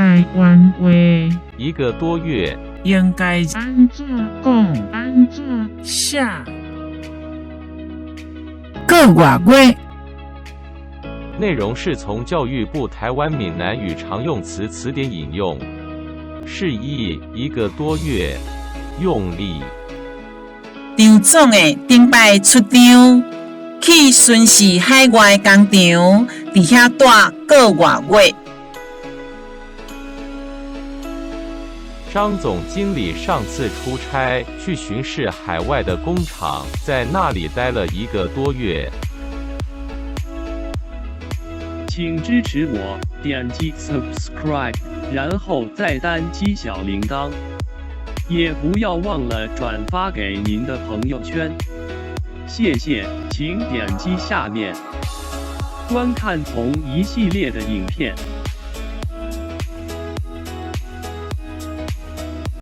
台湾话1个多月，应该安怎讲？安怎写？个月内容是从教育部台湾闽南语常用词词典引用，释义1个多月，用例。张总的顶摆出场，去巡视海外工厂，伫遐待个月。张总经理上次出差去巡视海外的工厂，在那里待了1个多月。请支持我，点击 subscribe， 然后再单击小铃铛，也不要忘了转发给您的朋友圈。谢谢，请点击下面观看同一系列的影片。